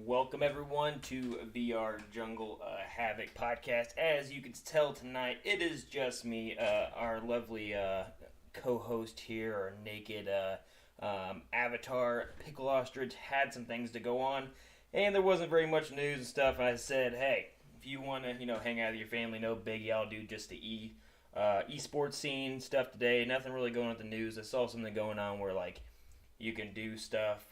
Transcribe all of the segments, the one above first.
Welcome everyone to VR Jungle Havoc podcast. As you can tell tonight, it is just me, our lovely co-host here, our naked avatar. Pickle Ostrich had some things to go on, and there wasn't very much news and stuff. And I said, hey, if you want to, hang out with your family, no biggie. I'll do just the esports scene stuff today. Nothing really going on with the news. I saw something going on where you can do stuff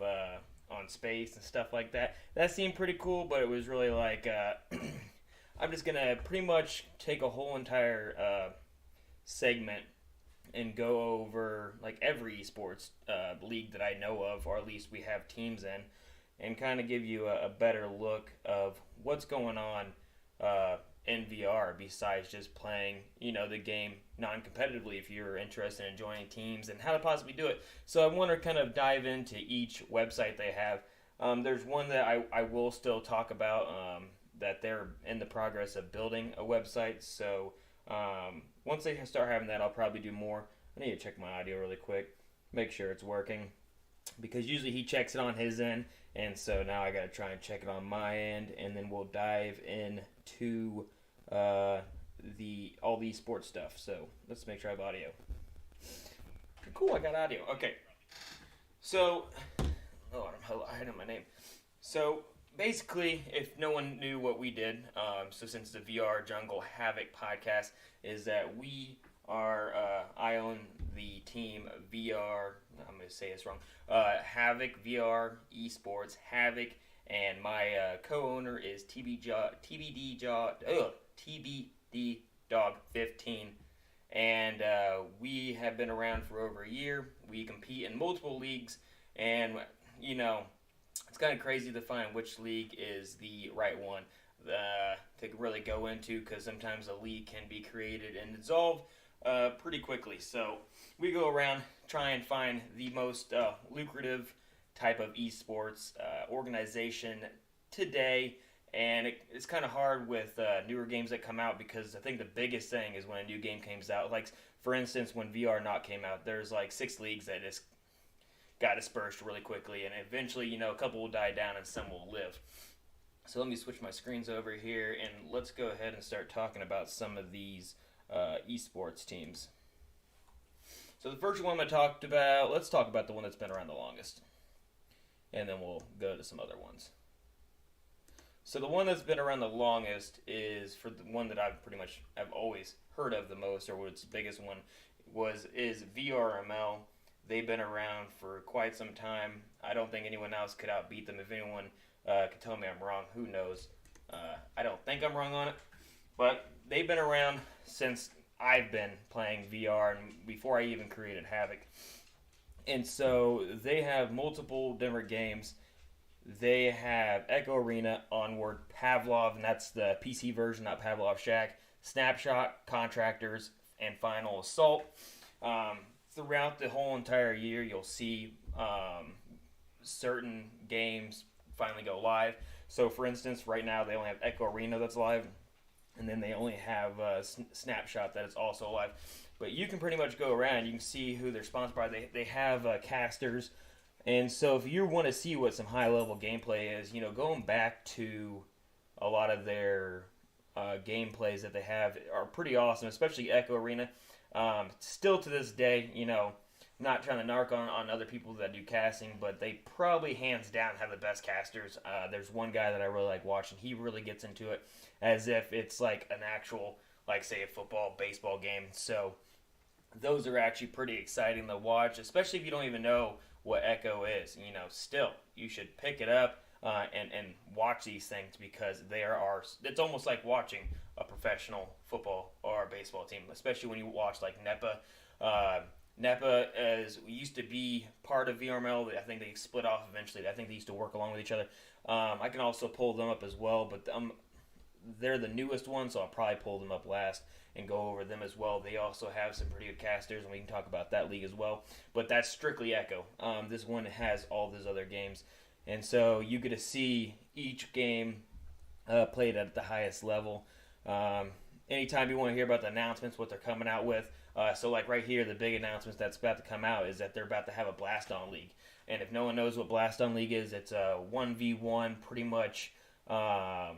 on space and stuff like that. That seemed pretty cool, but it was really I'm just going to pretty much take a whole entire segment and go over every esports league that I know of, or at least we have teams in, and kind of give you a better look of what's going on in VR besides just playing, the game non-competitively if you're interested in joining teams and how to possibly do it. So I want to kind of dive into each website they have. There's one that I will still talk about that they're in the progress of building a website. So once they start having that, I'll probably do more. I need to check my audio really quick, make sure it's working, because usually he checks it on his end, and so now I got to try and check it on my end, and then we'll dive into all the sports stuff. So let's make sure I have audio. Cool, I got audio. Okay. So, I'm hiding my name. So basically, if no one knew what we did, so since the VR Jungle Havoc podcast is that we are, I own the team VR, I'm going to say this wrong, Havoc VR Esports Havoc, and my co-owner is TBD Dog 15, and we have been around for over a year. We compete in multiple leagues, and it's kind of crazy to find which league is the right one to really go into, because sometimes a league can be created and dissolved pretty quickly. So we go around, try and find the most lucrative type of esports organization today. And it's kind of hard with newer games that come out, because I think the biggest thing is when a new game comes out. For instance, when VR Not came out, there's 6 leagues that just got dispersed really quickly. And eventually, a couple will die down and some will live. So let me switch my screens over here, and let's go ahead and start talking about some of these esports teams. So the first one I talked about, let's talk about the one that's been around the longest. And then we'll go to some other ones. So the one that's been around the longest is, for the one that I've always heard of the most, or what's the biggest one, is VRML. They've been around for quite some time. I don't think anyone else could outbeat them. If anyone could tell me I'm wrong, who knows? I don't think I'm wrong on it. But they've been around since I've been playing VR, and before I even created Havoc. And so they have multiple different games. They have Echo Arena, Onward, Pavlov, and that's the PC version, not Pavlov Shack, Snapshot, Contractors, and Final Assault. Throughout the whole entire year, you'll see certain games finally go live. So, for instance, right now they only have Echo Arena that's live, and then they only have Snapshot that is also live. But you can pretty much go around. You can see who they're sponsored by. They have casters. And so if you want to see what some high-level gameplay is, going back to a lot of their gameplays that they have are pretty awesome, especially Echo Arena. Still to this day, not trying to narc on other people that do casting, but they probably hands down have the best casters. There's one guy that I really like watching. He really gets into it as if it's like an actual, say, a football, baseball game. So those are actually pretty exciting to watch, especially if you don't even know what Echo is. Still, you should pick it up and watch these things, because it's almost like watching a professional football or a baseball team, especially when you watch NEPA. NEPA used to be part of VRML. I think they split off eventually. I think they used to work along with each other. I can also pull them up as well, but they're the newest one, so I'll probably pull them up last and go over them as well. They also have some pretty good casters, and we can talk about that league as well. But that's strictly Echo. This one has all those other games. And so you get to see each game played at the highest level. Anytime you want to hear about the announcements, what they're coming out with. So right here, the big announcements that's about to come out is that they're about to have a Blast On League. And if no one knows what Blast on League is, it's a 1v1, pretty much, old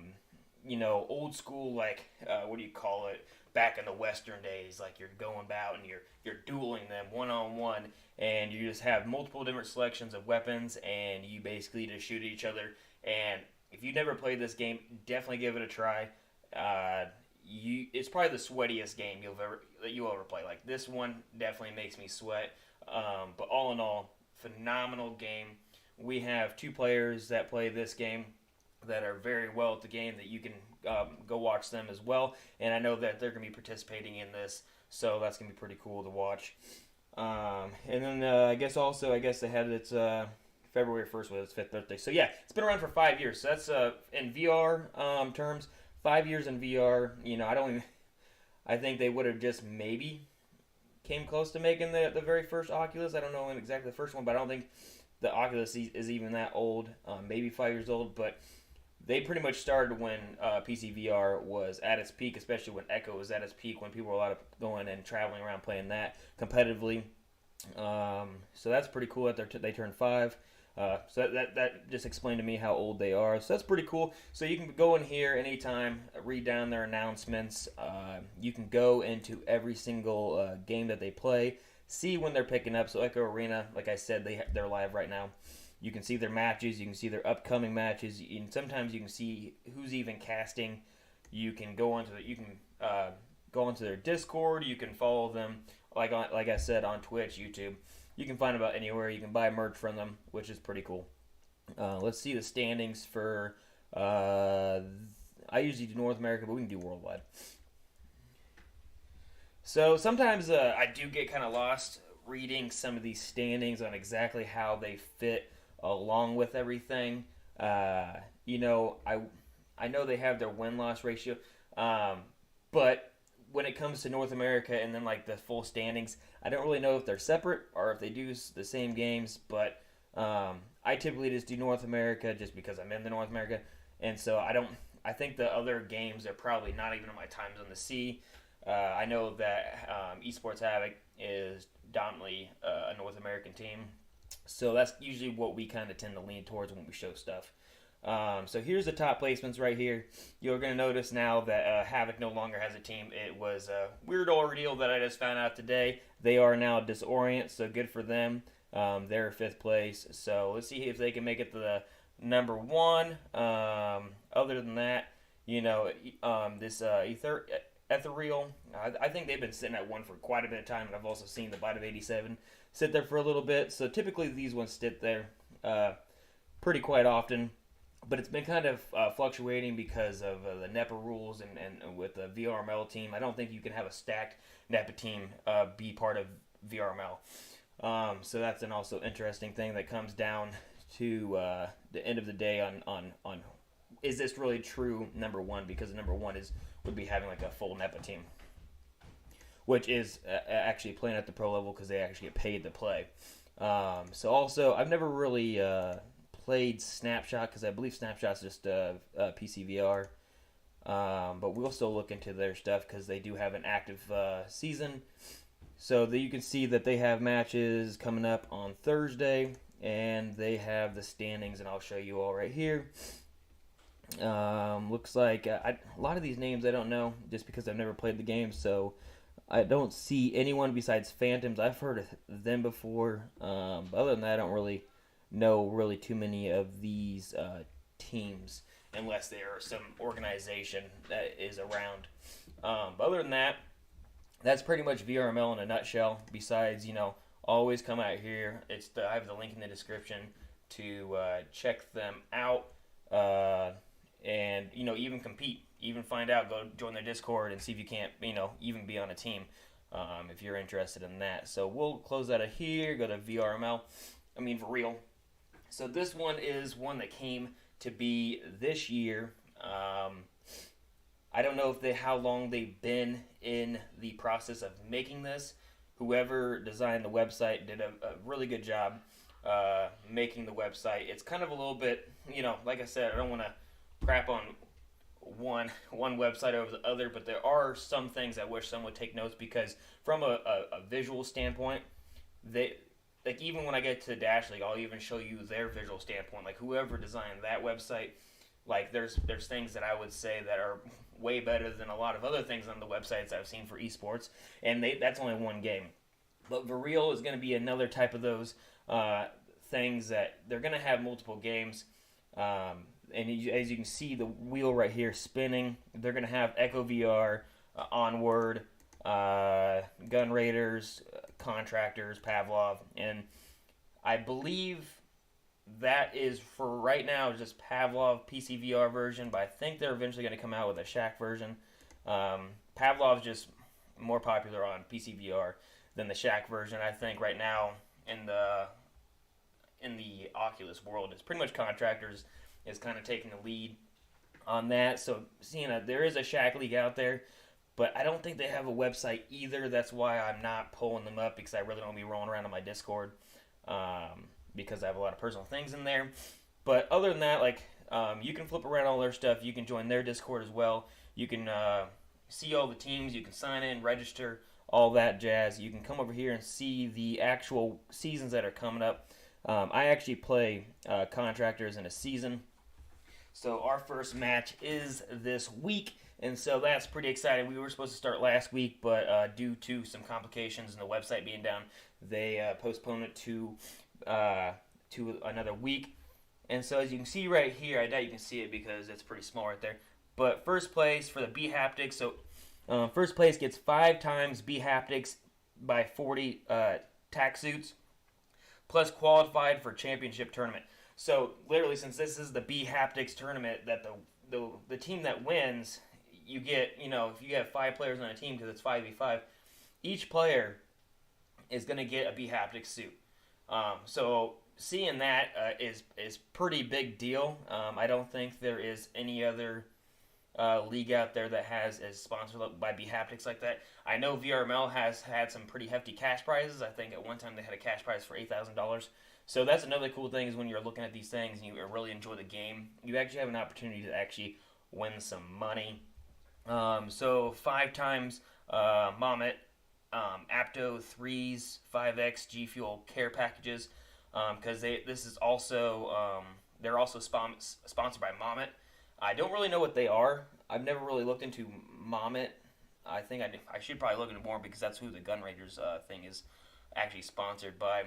school, like, what do you call it? Back in the Western days, like you're going about and you're dueling them one-on-one, and you just have multiple different selections of weapons, and you basically just shoot at each other. And if you've never played this game, definitely give it a try. It's probably the sweatiest game you'll ever play. Like, this one definitely makes me sweat. But all in all, phenomenal game. We have 2 players that play this game that are very well at the game that you can go watch them as well. And I know that they're going to be participating in this, so that's going to be pretty cool to watch. And then I guess they had its February 1st was its 5th birthday. So yeah, it's been around for 5 years. So that's in VR terms, 5 years in VR. I think they would have just maybe came close to making the very first Oculus. I don't know exactly the first one, but I don't think the Oculus is even that old. Maybe 5 years old, but they pretty much started when PC VR was at its peak, especially when Echo was at its peak, when people were going and traveling around playing that competitively. So that's pretty cool that they turned 5. So that just explained to me how old they are. So that's pretty cool. So you can go in here anytime, read down their announcements. You can go into every single game that they play, see when they're picking up. So Echo Arena, like I said, they're live right now. You can see their matches. You can see their upcoming matches. And sometimes you can see who's even casting. You can go onto their Discord. You can follow them, like I said, on Twitch, YouTube. You can find them about anywhere. You can buy merch from them, which is pretty cool. Let's see the standings for. I usually do North America, but we can do worldwide. So sometimes I do get kind of lost reading some of these standings on exactly how they fit along with everything. I know they have their win-loss ratio, but when it comes to North America and then like the full standings, I don't really know if they're separate or if they do the same games. But I typically just do North America just because I'm in the North America, and so I think the other games are probably not even on my time zone to see. I know that Esports Havoc is dominantly a North American team, so that's usually what we kind of tend to lean towards when we show stuff. So here's the top placements right here. You're going to notice now that Havoc no longer has a team. It was a weird ordeal that I just found out today. They are now Disorient, so good for them. They're 5th place. So let's see if they can make it to the number 1. Other than that, this Ethereal, I think they've been sitting at 1 for quite a bit of time, and I've also seen the Bite of 87 sit there for a little bit. So typically these ones sit there pretty quite often. But it's been kind of fluctuating because of the NEPA rules and with the VRML team. I don't think you can have a stacked NEPA team be part of VRML. So that's an also interesting thing that comes down to the end of the day on is this really true number 1? Because number 1 would be having like a full NEPA team, which is actually playing at the pro level because they actually get paid to play. So also, I've never really played Snapshot because I believe Snapshot's just PC VR. But we'll still look into their stuff because they do have an active season. So that you can see that they have matches coming up on Thursday, and they have the standings, and I'll show you all right here. Looks like a lot of these names I don't know just because I've never played the game, so I don't see anyone besides Phantoms. I've heard of them before, but other than that, I don't really know too many of these teams unless they are some organization that is around. But other than that, that's pretty much VRML in a nutshell. Besides, always come out here. I have the link in the description to check them out. And even compete, even find out, go join their Discord and see if you can't, even be on a team, if you're interested in that. So we'll close out of here, go to VRML, for real. So this one is one that came to be this year. I don't know how long they've been in the process of making this. Whoever designed the website did a really good job making the website. It's kind of a little bit, like I said, I don't want to crap on one website over the other, but there are some things I wish someone would take notes because from a visual standpoint, like even when I get to Dash League, I'll even show you their visual standpoint. Like whoever designed that website, like there's things that I would say that are way better than a lot of other things on the websites I've seen for esports, and that's only one game. But Real is going to be another type of those things that they're going to have multiple games. And as you can see, the wheel right here spinning. They're going to have Echo VR, Onward, Gun Raiders, Contractors, Pavlov, and I believe that is for right now just Pavlov PC VR version, but I think they're eventually going to come out with a Shaq version. Pavlov's just more popular on PC VR than the Shaq version. I think right now in the Oculus world, it's pretty much Contractors is kind of taking the lead on that. So seeing that there is a Shaq League out there, but I don't think they have a website either. That's why I'm not pulling them up, because I really don't want to be rolling around on my Discord, because I have a lot of personal things in there. But other than that, like you can flip around all their stuff. You can join their Discord as well. You can see all the teams. You can sign in, register, all that jazz. You can come over here and see the actual seasons that are coming up. I actually play Contractors in a season. So our first match is this week, and so that's pretty exciting. We were supposed to start last week, but due to some complications and the website being down, they postponed it to another week. And so as you can see right here, I doubt you can see it because it's pretty small right there. But first place for the B Haptics. So first place gets 5 times B Haptics by 40 tack suits, plus qualified for championship tournament. So literally, since this is the B Haptics tournament, that the team that wins, you get, if you have 5 players on a team, because it's 5v5, each player is going to get a B Haptics suit. So seeing that is pretty big deal. I don't think there is any other league out there that is sponsored by B Haptics like that. I know VRML has had some pretty hefty cash prizes. I think at one time they had a cash prize for $8,000. So that's another cool thing, is when you're looking at these things and you really enjoy the game, you actually have an opportunity to actually win some money. So 5 times Mamet, Apto 3s, 5X G Fuel care packages, because this is also they're also sponsored by Mamet. I don't really know what they are. I've never really looked into Mamet. I think I should probably look into more, because that's who the Gun Raiders thing is actually sponsored by.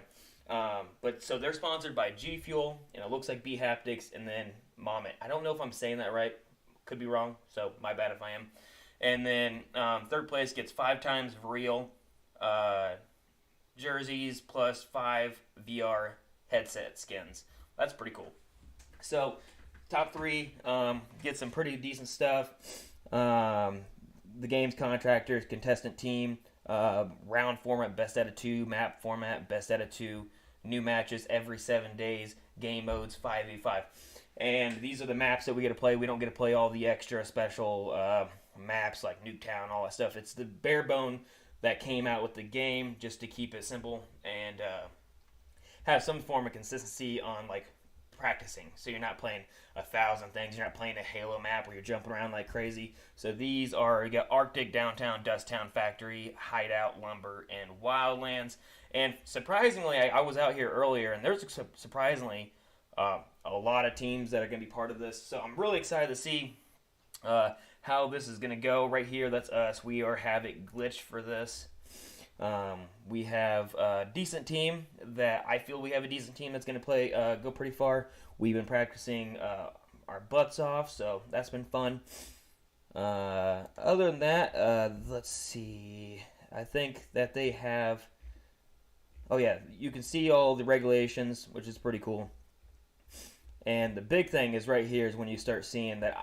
But so they're sponsored by G Fuel, and it looks like B Haptics, and then Mamet. I don't know if I'm saying that right. Could be wrong, so my bad if I am. And then third place gets 5 times Real jerseys plus 5 VR headset skins. That's pretty cool. So top 3 get some pretty decent stuff. The game's Contractors, contestant team, round format, best out of 2, map format, best out of 2, new matches every 7 days, game modes 5v5. And these are the maps that we get to play. We don't get to play all the extra special maps like Nuketown, all that stuff. It's the bare bone that came out with the game, just to keep it simple and have some form of consistency on like practicing. So you're not playing 1,000 things. You're not playing a Halo map where you're jumping around like crazy. So these are, you got Arctic, Downtown, Dusttown, Factory, Hideout, Lumber, and Wildlands. And surprisingly, I was out here earlier, and there's surprisingly a lot of teams that are going to be part of this. So I'm really excited to see how this is going to go. Right here, that's us. We are Havoc Glitch for this. We have a decent team that I feel we have a decent team that's going to play go pretty far. We've been practicing our butts off, so that's been fun. Other than that, let's see. I think that they have... Oh yeah, you can see all the regulations, which is pretty cool. And the big thing is right here is when you start seeing that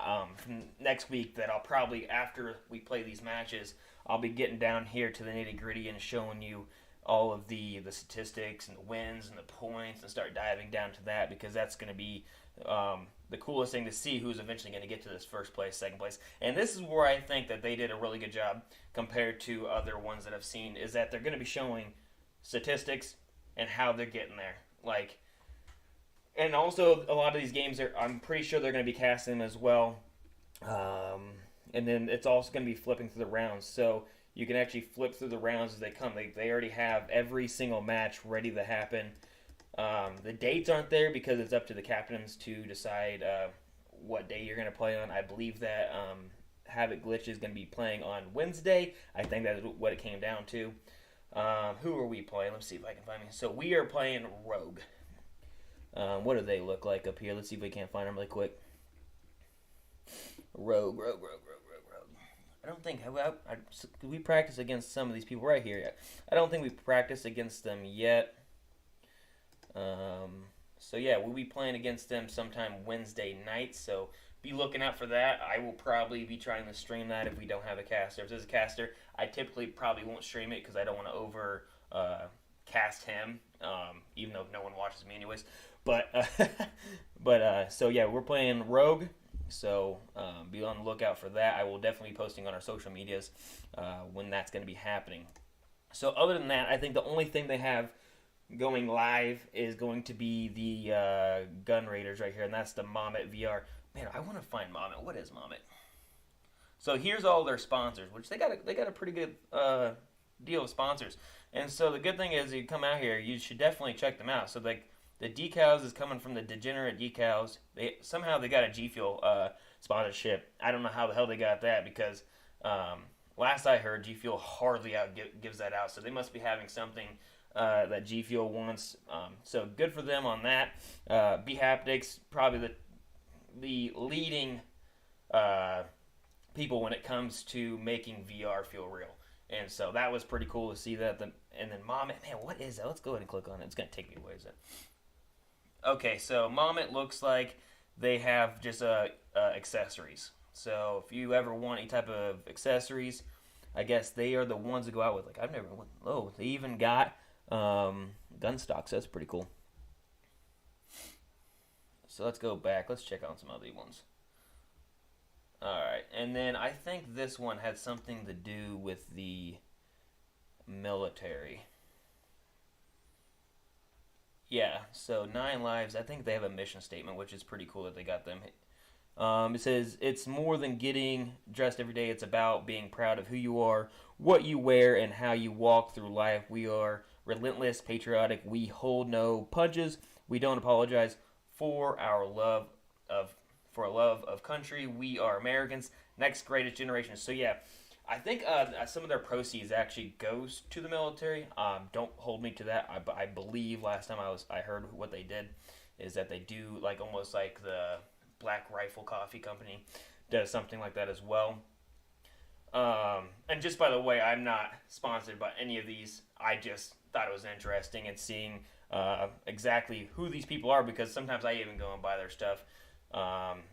next week, that I'll probably, after we play these matches, I'll be getting down here to the nitty-gritty and showing you all of the statistics and the wins and the points, and start diving down to that, because that's going to be the coolest thing to see who's eventually going to get to this first place, second place. And this is where I think that they did a really good job compared to other ones that I've seen, is that they're going to be showing statistics and how they're getting there. Like, and also a lot of these games, I'm pretty sure they're going to be casting them as well. And then it's also going to be flipping through the rounds. So You can actually flip through the rounds as they come. They already have every single match ready to happen. The dates aren't there because it's up to the captains to decide what day you're going to play on. I believe that Havoc Glitch is going to be playing on Wednesday. I think that's what it came down to. Who are we playing? Let's see if I can find me. So we are playing Rogue. What do they look like up here? Let's see if we can't find them really quick. Rogue. I don't think we practice against some of these people right here yet. I don't think we practiced against them yet. So yeah, we'll be playing against them sometime Wednesday night. So be looking out for that. I will probably be trying to stream that if we don't have a caster. If there's a caster, I typically probably won't stream it because I don't want to over cast him, even though no one watches me anyways. But so yeah, we're playing Rogue. So be on the lookout for that. I will definitely be posting on our social medias when that's going to be happening. So other than that, I think the only thing they have going live is going to be the Gun Raiders right here, and that's the Mamet VR. Man, I want to find Mamet. What is Mamet? So here's all their sponsors, which they got a pretty good deal of sponsors. And so the good thing is, you come out here, you should definitely check them out. So like the decals is coming from the Degenerate Decals. They got a G Fuel sponsorship. I don't know how the hell they got that because last I heard, G Fuel hardly gives that out. So they must be having something that G Fuel wants. So good for them on that. B Haptics, probably the leading people when it comes to making VR feel real. And so that was pretty cool to see that. And then Mamet, man, what is that? Let's go ahead and click on it. It's going to take me away. Is it? Okay, so Mamet looks like they have just accessories. So if you ever want any type of accessories, I guess they are the ones to go out with. Like they even got gun stocks. That's pretty cool. So let's go back. Let's check on some other ones. Alright, and then I think this one had something to do with the military. Yeah, so 9 lives. I think they have a mission statement, which is pretty cool that they got them. It says, it's more than getting dressed every day. It's about being proud of who you are, what you wear, and how you walk through life. We are relentless, patriotic. We hold no punches. We don't apologize for our love of country. We are Americans. Next greatest generation. So yeah, I think some of their proceeds actually goes to the military. Don't hold me to that. I believe last time I heard what they did is that they do like almost like the Black Rifle Coffee Company does something like that as well. And just by the way, I'm not sponsored by any of these. I just thought it was interesting and seeing exactly who these people are because sometimes I even go and buy their stuff.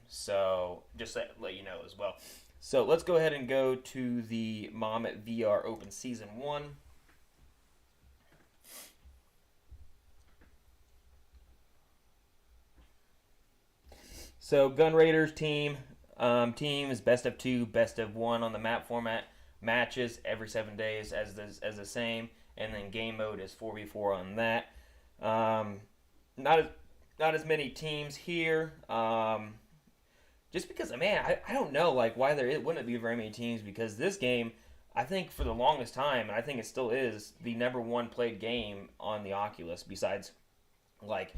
So just to let you know as well. So let's go ahead and go to the Mamet VR Open Season 1. So Gun Raiders team is best of 2, best of 1 on the map format. Matches every 7 days as the same, and then game mode is 4v4 on that. Not as many teams here. Just because, man, I don't know like why there wouldn't be very many teams because this game, I think for the longest time, and I think it still is, the #1 played game on the Oculus besides like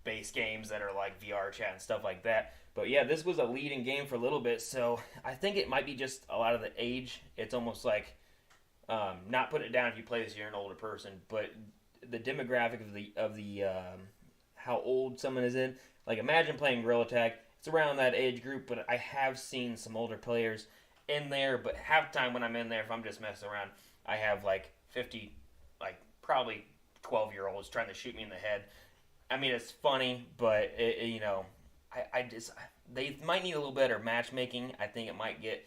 base games that are like VR chat and stuff like that. But yeah, this was a leading game for a little bit, so I think it might be just a lot of the age. It's almost like, not putting it down if you play this, you're an older person, but the demographic of the how old someone is in. Like imagine playing Gorilla Tag. It's around that age group, but I have seen some older players in there. But half the time when I'm in there, if I'm just messing around, I have like 50, like probably 12-year-olds trying to shoot me in the head. I mean, it's funny, but they might need a little better matchmaking. I think it might get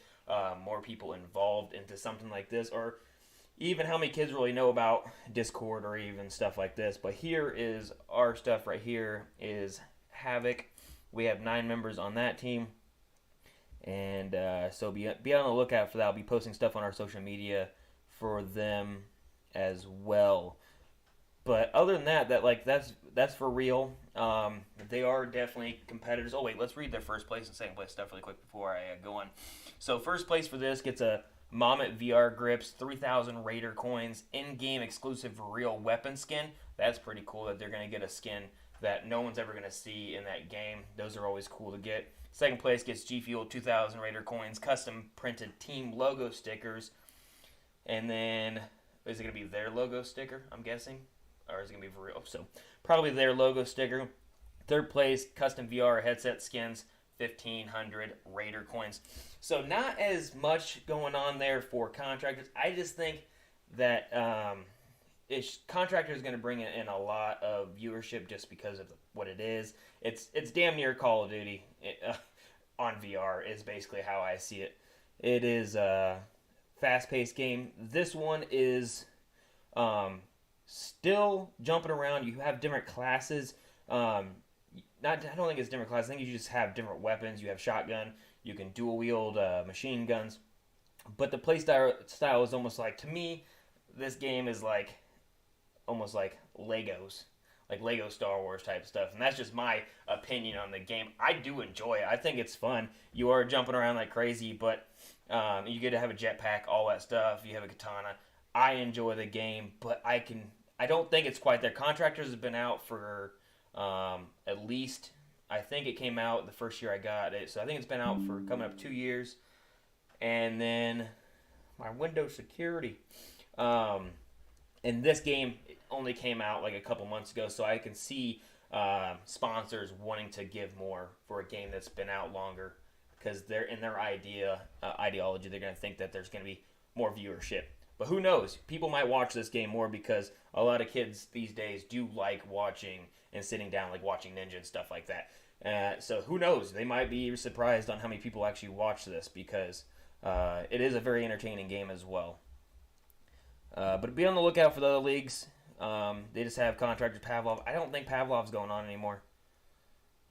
more people involved into something like this, or even how many kids really know about Discord or even stuff like this. But here is our stuff right here is Havoc. We have 9 members on that team. And so be on the lookout for that. I'll be posting stuff on our social media for them as well. But other than that, that's for real. They are definitely competitors. Oh, wait, let's read their first place and second place stuff really quick before I go on. So first place for this gets a Mamet VR grips, 3,000 Raider coins, in-game exclusive real weapon skin. That's pretty cool that they're going to get a skin that no one's ever going to see in that game. Those are always cool to get. Second place gets G Fuel, 2,000 Raider coins, custom printed team logo stickers. And then, is it going to be their logo sticker, I'm guessing? Or is it going to be for real? So, probably their logo sticker. Third place, custom VR headset skins, 1,500 Raider coins. So, not as much going on there for contractors. I just think that contractors going to bring in a lot of viewership just because of what it is. It's damn near Call of Duty on VR is basically how I see it. It is a fast-paced game. This one is still jumping around. You have different classes. I don't think it's different classes. I think you just have different weapons. You have shotgun. You can dual wield machine guns. But the play style is almost like, to me, this game is like almost like Legos, like Lego Star Wars type stuff. And that's just my opinion on the game. I do enjoy it. I think it's fun. You are jumping around like crazy, but you get to have a jetpack, all that stuff. You have a katana. I enjoy the game, but I don't think it's quite there. Contractors have been out for at least, I think it came out the first year I got it. So I think it's been out for coming up 2 years. And then my Windows security. And this game only came out like a couple months ago, so I can see sponsors wanting to give more for a game that's been out longer, because they're in their ideology, they're going to think that there's going to be more viewership. But who knows? People might watch this game more because a lot of kids these days do like watching and sitting down, like watching Ninja and stuff like that. So who knows? They might be surprised on how many people actually watch this, because it is a very entertaining game as well. But be on the lookout for the other leagues. They just have contractors Pavlov. I don't think Pavlov's going on anymore.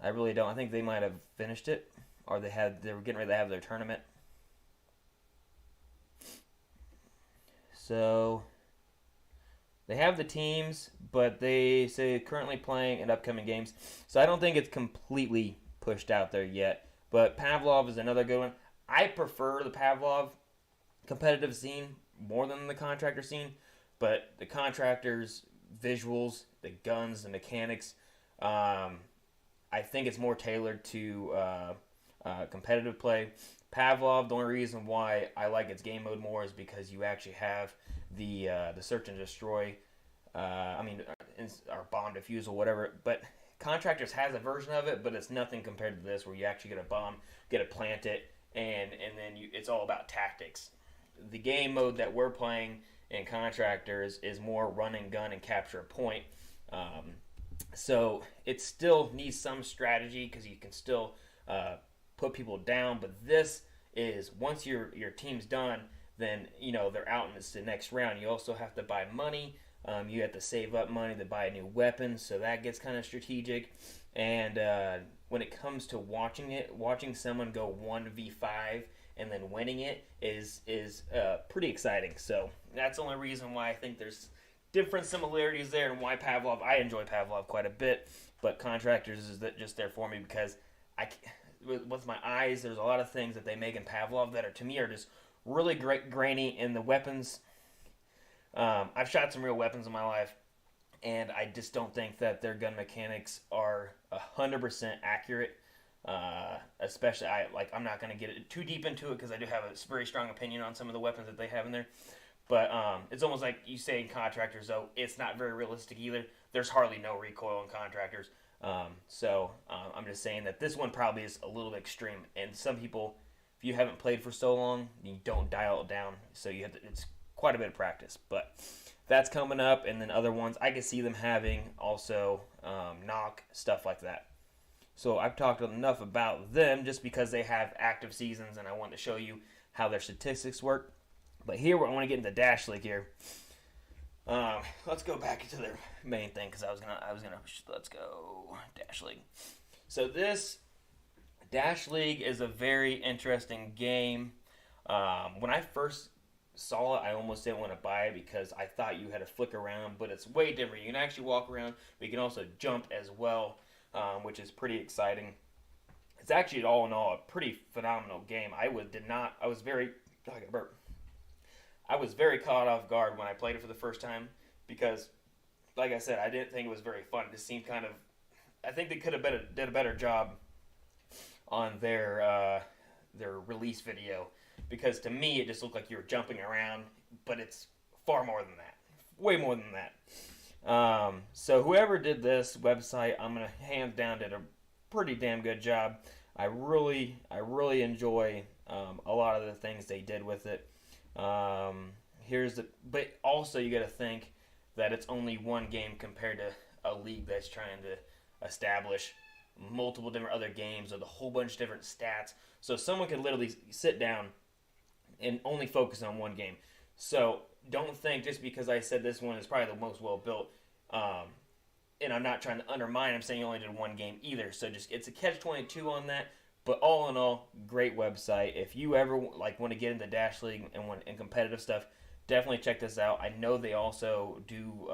I really don't. I think they might have finished it, or they were getting ready to have their tournament. So they have the teams, but they say currently playing in upcoming games. So I don't think it's completely pushed out there yet. But Pavlov is another good one. I prefer the Pavlov competitive scene more than the contractor scene, but the contractors' visuals, the guns, the mechanics, I think it's more tailored to competitive play. Pavlov, the only reason why I like its game mode more is because you actually have the search and destroy, or bomb defusal, whatever. But contractors has a version of it, but it's nothing compared to this, where you actually get a bomb, get to plant it, and then it's all about tactics. The game mode that we're playing in Contractors is more run and gun and capture a point. So it still needs some strategy, because you can still put people down. But this is, once your team's done, then they're out in the next round. You also have to buy money. You have to save up money to buy a new weapon, so that gets kind of strategic. And when it comes to watching someone go 1v5 and then winning it is pretty exciting. So that's the only reason why I think there's different similarities there, and why I enjoy Pavlov quite a bit, but Contractors is just there for me because with my eyes, there's a lot of things that they make in Pavlov that to me are just really great, grainy in the weapons. I've shot some real weapons in my life, and I just don't think that their gun mechanics are 100% accurate. Especially, I'm not going to get too deep into it because I do have a very strong opinion on some of the weapons that they have in there. But it's almost like you say in Contractors, though, it's not very realistic either. There's hardly no recoil in Contractors. So I'm just saying that this one probably is a little extreme. And some people, if you haven't played for so long, you don't dial it down. So it's quite a bit of practice. But that's coming up. And then other ones, I can see them having also knock, stuff like that. So I've talked enough about them just because they have active seasons, and I want to show you how their statistics work. But here, I want to get into Dash League here. Let's go back into their main thing, because let's go Dash League. So this Dash League is a very interesting game. When I first saw it, I almost didn't want to buy it because I thought you had to flick around, but it's way different. You can actually walk around, but you can also jump as well. Which is pretty exciting. It's actually, all in all, a pretty phenomenal game. I was very... I got burp. I was very caught off guard when I played it for the first time because, like I said, I didn't think it was very fun. It just seemed kind of. I think they could have did a better job on their release video because to me it just looked like you were jumping around, but it's far more than that, way more than that. So whoever did this website, I'm gonna hands down did a pretty damn good job. I really enjoy a lot of the things they did with it. But also you got to think that it's only one game compared to a league that's trying to establish multiple different other games with a whole bunch of different stats. So someone could literally sit down and only focus on one game. So don't think just because I said this one is probably the most well built, and I'm not trying to undermine. I'm saying you only did one game either. So just it's a catch-22 on that. But all in all, great website. If you ever want to get into Dash League and competitive stuff, definitely check this out. I know they also do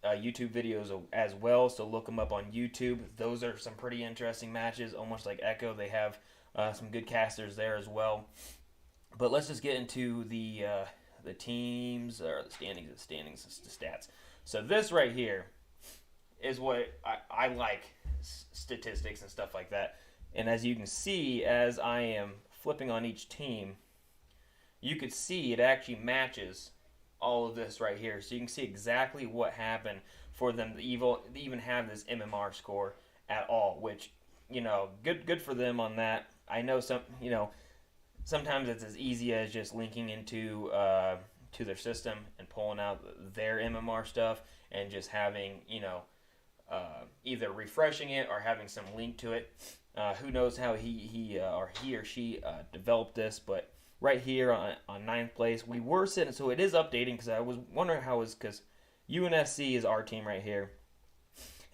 YouTube videos as well, so look them up on YouTube. Those are some pretty interesting matches, almost like Echo. They have some good casters there as well. But let's just get into the teams or the standings, the stats. So this right here is what I like, statistics and stuff like that. And as you can see, as I am flipping on each team, you could see it actually matches all of this right here. So you can see exactly what happened for them to even have this MMR score at all, which, good for them on that. I know sometimes it's as easy as just linking into to their system and pulling out their MMR stuff and just having, either refreshing it or having some link to it. Who knows how he or she developed this, but right here on ninth place, we were sitting, so it is updating because I was wondering how it's because UNSC is our team right here.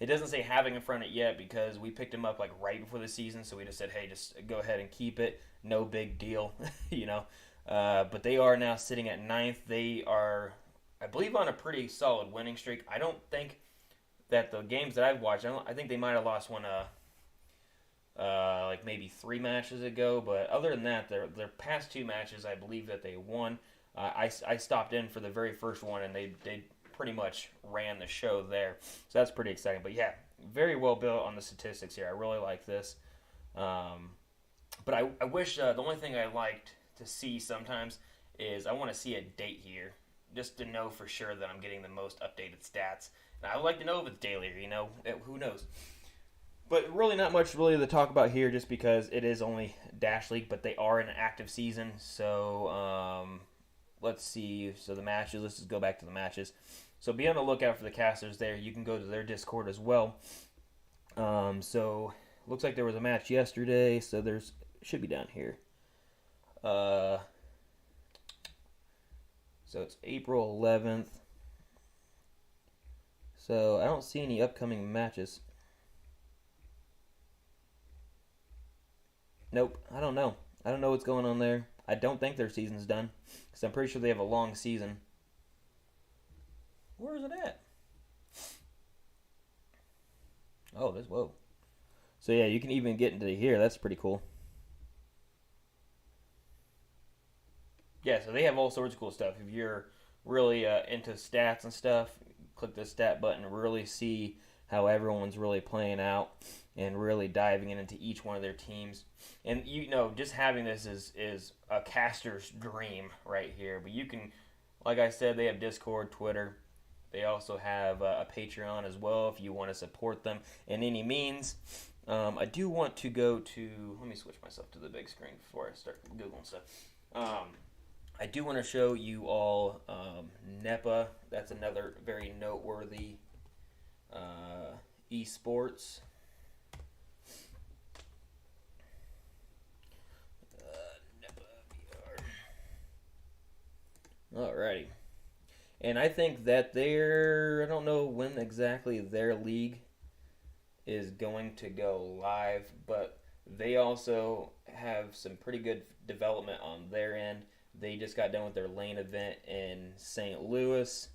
It doesn't say having in front of it yet because we picked him up right before the season, so we just said, hey, just go ahead and keep it. No big deal, But they are now sitting at ninth. They are, I believe, on a pretty solid winning streak. I don't think that the games that I've watched, I think they might have lost one maybe 3 matches ago, but other than that, their past 2 matches, I believe that they won. I stopped in for the very first one, and they pretty much ran the show there, so that's pretty exciting. But yeah, very well built on the statistics here. I really like this, but I wish the only thing I liked to see sometimes is I want to see a date here, just to know for sure that I'm getting the most updated stats. And I would like to know if it's daily, who knows. But really not much to talk about here just because it is only Dash League, but they are in an active season. So let's see. So the matches, let's just go back to the matches. So be on the lookout for the casters there. You can go to their Discord as well. So looks like there was a match yesterday, so should be down here. So it's April 11th. So I don't see any upcoming matches. Nope, I don't know. I don't know what's going on there. I don't think their season's done, because I'm pretty sure they have a long season. Where is it at? Oh, whoa. So yeah, you can even get into here. That's pretty cool. Yeah, so they have all sorts of cool stuff. If you're really into stats and stuff, click the stat button and really see how everyone's really playing out and really diving into each one of their teams. And just having this is a caster's dream right here. But you can, like I said, they have Discord, Twitter. They also have a Patreon as well if you want to support them in any means. I do want to go to, let me switch myself to the big screen before I start Googling stuff. I do want to show you all NEPA. That's another very noteworthy esports. NEPA VR. Alrighty. And I think that I don't know when exactly their league is going to go live, but they also have some pretty good development on their end. They just got done with their lane event in St. Louis.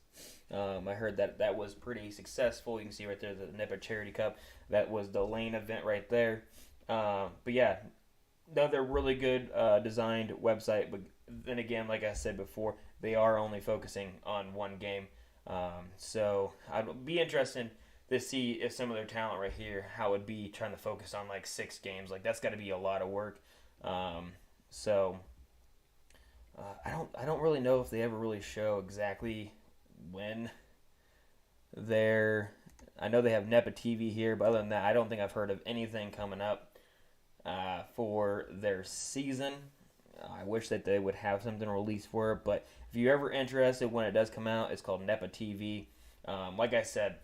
I heard that was pretty successful. You can see right there the NEPA Charity Cup. That was the lane event right there. But yeah, another really good designed website, but then again, like I said before, they are only focusing on one game. So I'd be interested to see if some of their talent right here, how it would be trying to focus on like 6 games. Like that's got to be a lot of work. Um, so I don't really know if they ever really show exactly when they're. I know they have NEPA TV here, but other than that, I don't think I've heard of anything coming up for their season. I wish that they would have something released for it, but if you're ever interested when it does come out, it's called NEPA TV. Like I said,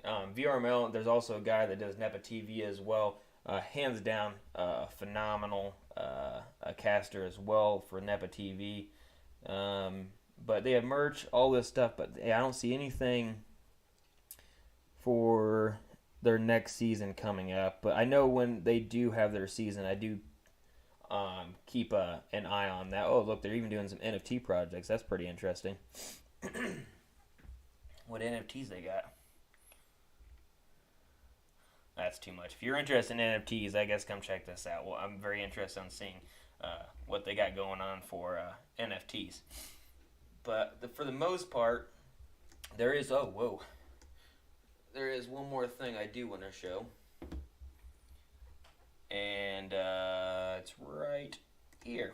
VRML, there's also a guy that does NEPA TV as well. Hands down, phenomenal a caster as well for NEPA TV. But they have merch, all this stuff, but I don't see anything for their next season coming up. But I know when they do have their season, I do keep an eye on that. Oh, look, they're even doing some NFT projects. That's pretty interesting. What NFTs they got? That's too much. If you're interested in NFTs, I guess come check this out. Well, I'm very interested in seeing what they got going on for NFTs. But for the most part, there is... Oh, whoa. There is one more thing I do want to show. And it's right here.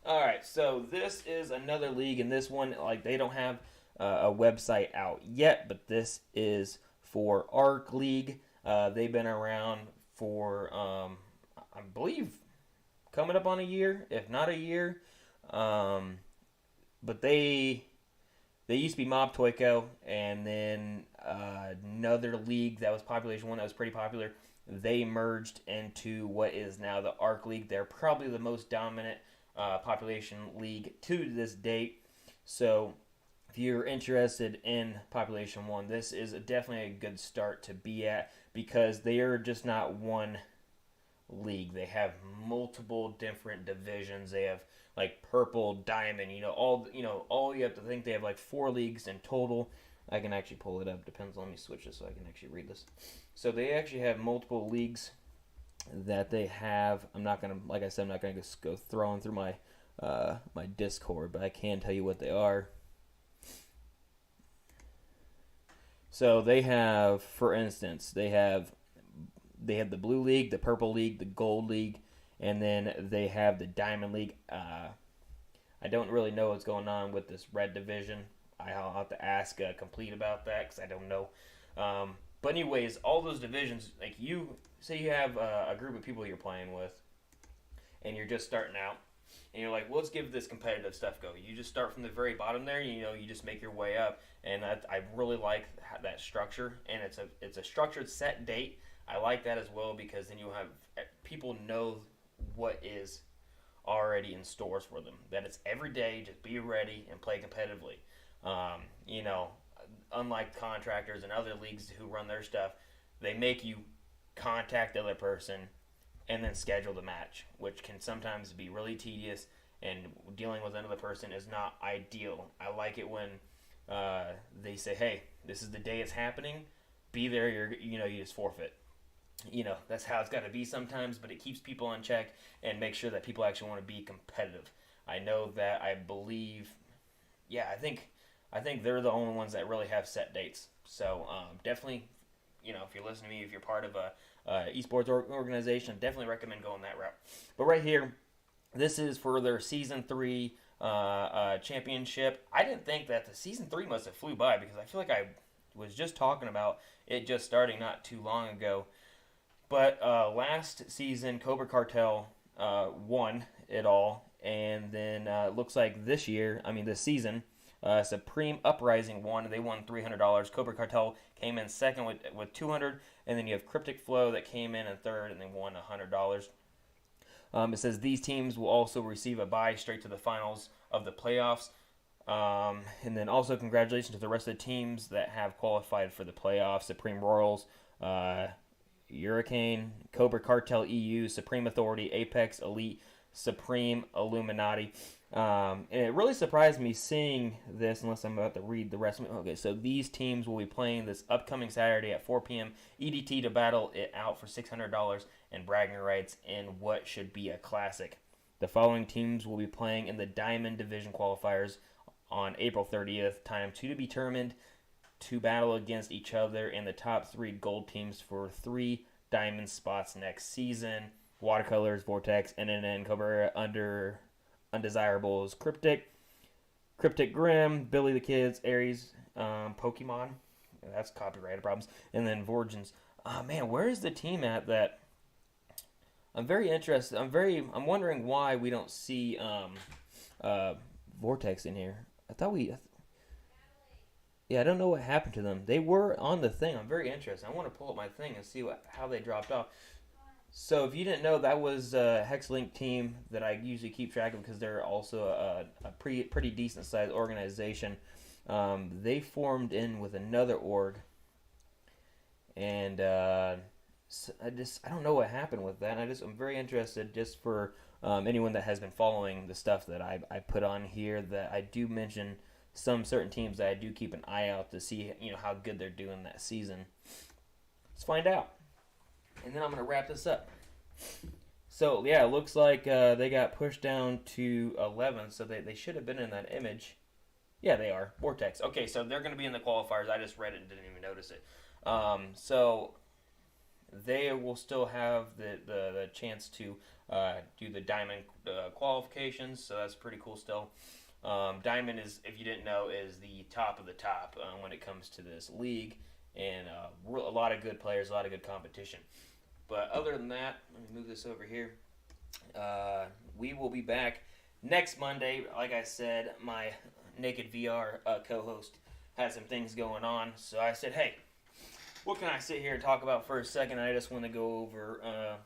All right, so this is another league, and this one, like, they don't have a website out yet, but this is for Arc League. They've been around for, I believe, coming up on a year, if not a year. But they used to be Mob Toyko, and then another league that was Population 1 that was pretty popular. They merged into what is now the Arc League. They're probably the most dominant population league to this date. So if you're interested in Population 1, this is definitely a good start to be at, because they are just not one league. They have multiple different divisions. They have like purple, diamond, all you have to think. They have like 4 leagues in total. I can actually pull it up. Depends. Let me switch this so I can actually read this. So they actually have multiple leagues that they have. I'm not gonna, like I said, I'm not gonna just go throwing through my my Discord, but I can tell you what they are. So they have, for instance, they have the Blue League, the Purple League, the Gold League, and then they have the Diamond League. I don't really know what's going on with this Red Division. I'll have to ask Complete about that because I don't know. But anyways, all those divisions, like you say you have a group of people you're playing with, and you're just starting out, and you're like, well, let's give this competitive stuff go. You just start from the very bottom there, you just make your way up, and I really like that structure, and it's a structured set date. I like that as well, because then you have people know what is already in stores for them. That it's every day, just be ready and play competitively. Unlike contractors and other leagues who run their stuff, they make you contact the other person and then schedule the match, which can sometimes be really tedious, and dealing with another person is not ideal. I like it when they say, hey, this is the day it's happening, be there, you just forfeit. That's how it's got to be sometimes, but it keeps people in check and makes sure that people actually want to be competitive. I know that I believe, I think they're the only ones that really have set dates. So definitely, if you're listening to me, if you're part of a esports organization, definitely recommend going that route. But right here, this is for their Season 3 championship. I didn't think that the Season 3 must have flew by, because I feel like I was just talking about it just starting not too long ago. But last season, Cobra Cartel won it all. And then looks like this season, Supreme Uprising won. They won $300. Cobra Cartel came in second with $200. And then you have Cryptic Flow that came in third and they won $100. It says these teams will also receive a bye straight to the finals of the playoffs. And then also congratulations to the rest of the teams that have qualified for the playoffs. Supreme Royals, Hurricane, Cobra Cartel EU, Supreme Authority, Apex Elite, Supreme Illuminati. And it really surprised me seeing this, unless I'm about to read the rest of it. Okay, so these teams will be playing this upcoming Saturday at 4 p.m. EDT to battle it out for $600 and bragging rights in what should be a classic. The following teams will be playing in the Diamond Division qualifiers on April 30th. Time to be determined to battle against each other in the top 3 gold teams for 3 diamond spots next season. Watercolors, Vortex, NNN, Cabrera, Undesirables, Cryptic Grim, Billy the Kids, Aries, Pokemon. That's copyrighted problems. And then Vorgens. Man, where is the team at that? I'm very interested. I'm wondering why we don't see Vortex in here. I thought we. Yeah, I don't know what happened to them. They were on the thing. I'm very interested. I want to pull up my thing and see how they dropped off. So if you didn't know, that was a Hexlink team that I usually keep track of because they're also a pretty decent sized organization. They formed in with another org, and I don't know what happened with that. I'm very interested just for anyone that has been following the stuff that I put on here, that I do mention some certain teams that I do keep an eye out to see how good they're doing that season. Let's find out. And then I'm going to wrap this up. So, yeah, it looks like they got pushed down to 11, so they should have been in that image. Yeah, they are. Vortex. Okay, so they're going to be in the qualifiers. I just read it and didn't even notice it. So they will still have the chance to do the Diamond qualifications, so that's pretty cool still. Diamond is, if you didn't know, is the top of the top when it comes to this league, and a lot of good players, a lot of good competition. But other than that, let me move this over here. We will be back next Monday. Like I said, my Naked VR co-host had some things going on, so I said, hey, what can I sit here and talk about for a second? I just want to go over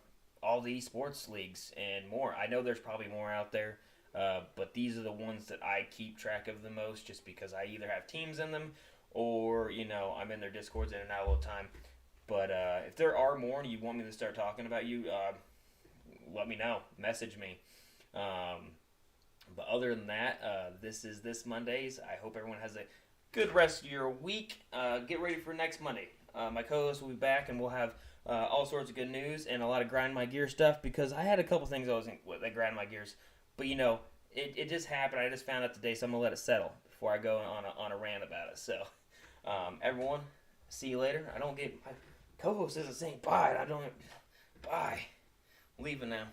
all the esports leagues and more. I know there's probably more out there, but these are the ones that I keep track of the most, just because I either have teams in them or I'm in their discords in and out all the time. But if there are more and you want me to start talking about you, let me know. Message me. But other than that, this is this Mondays. I hope everyone has a good rest of your week. Get ready for next Monday. My co-host will be back, and we'll have all sorts of good news and a lot of grind my gear stuff, because I had a couple things that grind my gears. But it just happened. I just found out today, so I'm gonna let it settle before I go on a rant about it. So, everyone, see you later. My co-host isn't saying bye. Bye. I'm leaving now.